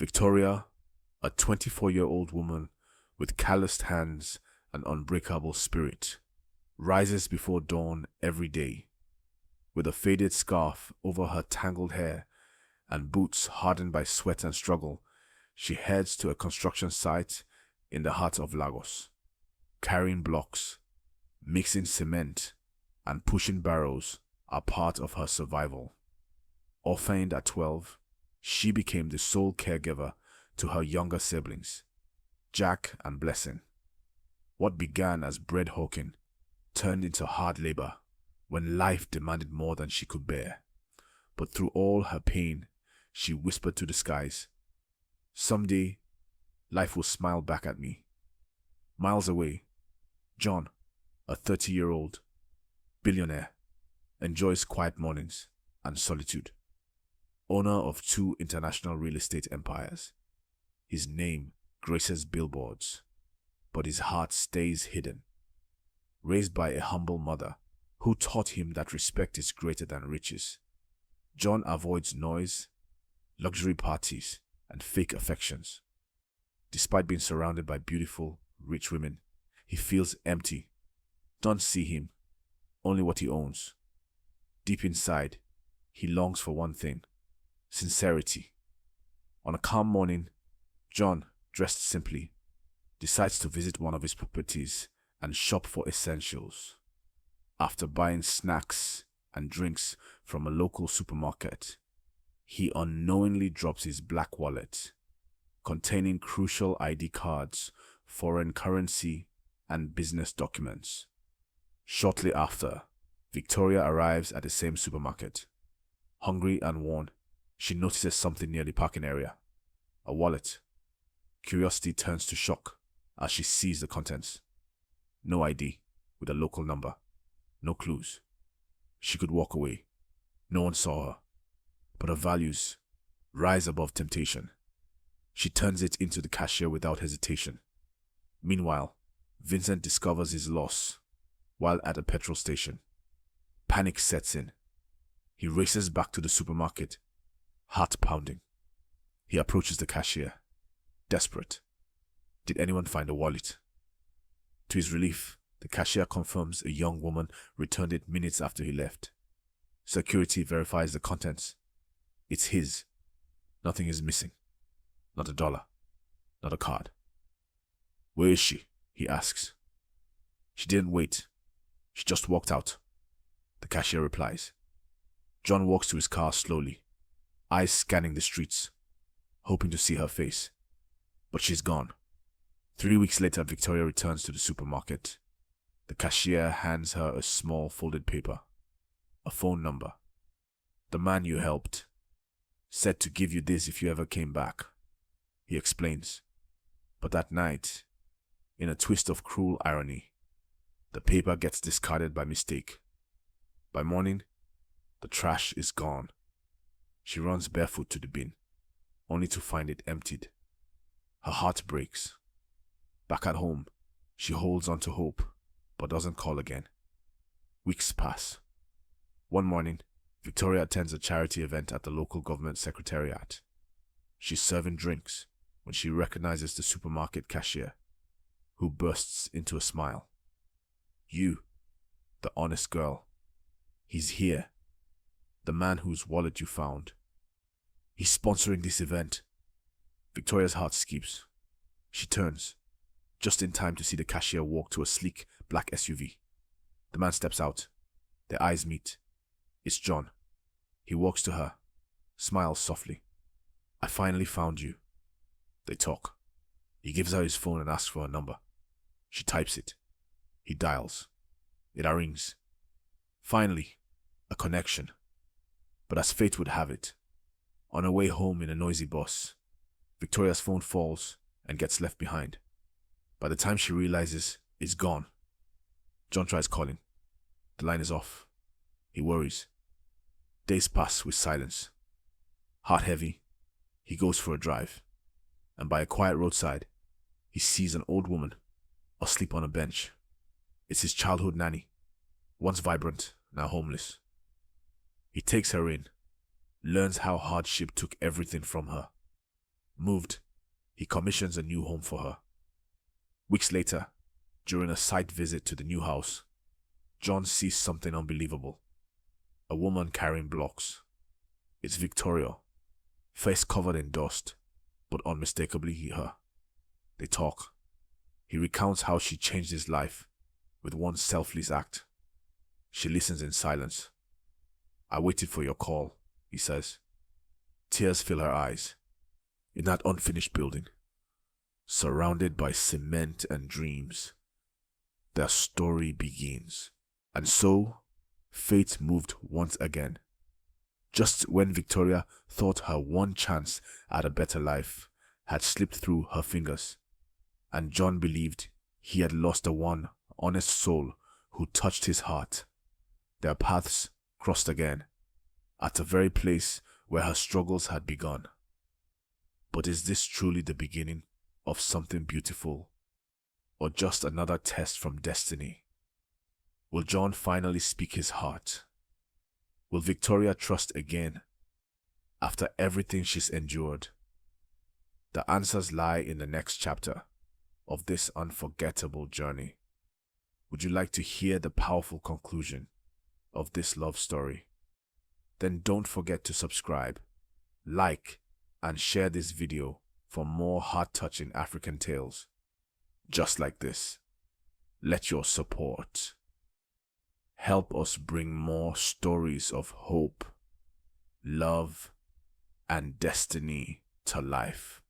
Victoria, a 24-year-old woman with calloused hands and unbreakable spirit, rises before dawn every day. With a faded scarf over her tangled hair and boots hardened by sweat and struggle, she heads to a construction site in the heart of Lagos. Carrying blocks, mixing cement, and pushing barrows are part of her survival. Orphaned at 12, she became the sole caregiver to her younger siblings, Jack and Blessing. What began as bread hawking turned into hard labor when life demanded more than she could bear. But through all her pain, she whispered to the skies, "Someday, life will smile back at me." Miles away, John, a 30-year-old billionaire, enjoys quiet mornings and solitude. Owner of 2 international real estate empires, his name graces billboards, but his heart stays hidden. Raised by a humble mother who taught him that respect is greater than riches, John avoids noise, luxury parties, and fake affections. Despite being surrounded by beautiful, rich women, he feels empty. Don't see him, only what he owns. Deep inside, he longs for one thing: sincerity. On a calm morning, John, dressed simply, decides to visit one of his properties and shop for essentials. After buying snacks and drinks from a local supermarket, he unknowingly drops his black wallet, containing crucial ID cards, foreign currency, and business documents. Shortly after, Victoria arrives at the same supermarket. Hungry and worn, she notices something near the parking area: a wallet. Curiosity turns to shock as she sees the contents. No ID, with a local number. No clues. She could walk away. No one saw her. But her values rise above temptation. She turns it into the cashier without hesitation. Meanwhile, Vincent discovers his loss while at a petrol station. Panic sets in. He races back to the supermarket, heart pounding. He approaches the cashier, desperate. Did anyone find a wallet? To his relief, the cashier confirms a young woman returned it minutes after he left. Security verifies the contents. It's his. Nothing is missing. Not a dollar. Not a card. "Where is she?" he asks. "She didn't wait. She just walked out," the cashier replies. John walks to his car slowly, eyes scanning the streets, hoping to see her face. But she's gone. 3 weeks later, Victoria returns to the supermarket. The cashier hands her a small folded paper, a phone number. "The man you helped said to give you this if you ever came back," he explains. But that night, in a twist of cruel irony, the paper gets discarded by mistake. By morning, the trash is gone. She runs barefoot to the bin, only to find it emptied. Her heart breaks. Back at home, she holds on to hope, but doesn't call again. Weeks pass. One morning, Victoria attends a charity event at the local government secretariat. She's serving drinks when she recognizes the supermarket cashier, who bursts into a smile. "You, the honest girl. He's here. The man whose wallet you found. He's sponsoring this event." Victoria's heart skips. She turns, just in time to see the cashier walk to a sleek black SUV. The man steps out. Their eyes meet. It's John. He walks to her, smiles softly. "I finally found you." They talk. He gives her his phone and asks for her number. She types it. He dials. It rings. Finally, a connection. But as fate would have it, on her way home in a noisy bus, Victoria's phone falls and gets left behind. By the time she realizes, it's gone. John tries calling. The line is off. He worries. Days pass with silence. Heart heavy, he goes for a drive, and by a quiet roadside, he sees an old woman asleep on a bench. It's his childhood nanny, once vibrant, now homeless. He takes her in, learns how hardship took everything from her. Moved, he commissions a new home for her. Weeks later, during a site visit to the new house, John sees something unbelievable. A woman carrying blocks. It's Victoria, face covered in dust, but unmistakably her. They talk. He recounts how she changed his life with one selfless act. She listens in silence. "I waited for your call," he says. Tears fill her eyes. In that unfinished building, surrounded by cement and dreams, their story begins. And so, fate moved once again. Just when Victoria thought her one chance at a better life had slipped through her fingers, and John believed he had lost the one honest soul who touched his heart, their paths crossed again, at the very place where her struggles had begun. But is this truly the beginning of something beautiful, or just another test from destiny? Will John finally speak his heart? Will Victoria trust again after everything she's endured? The answers lie in the next chapter of this unforgettable journey. Would you like to hear the powerful conclusion of this love story? Then don't forget to subscribe, like, and share this video for more heart-touching African tales just like this. Let your support help us bring more stories of hope, love, and destiny to life.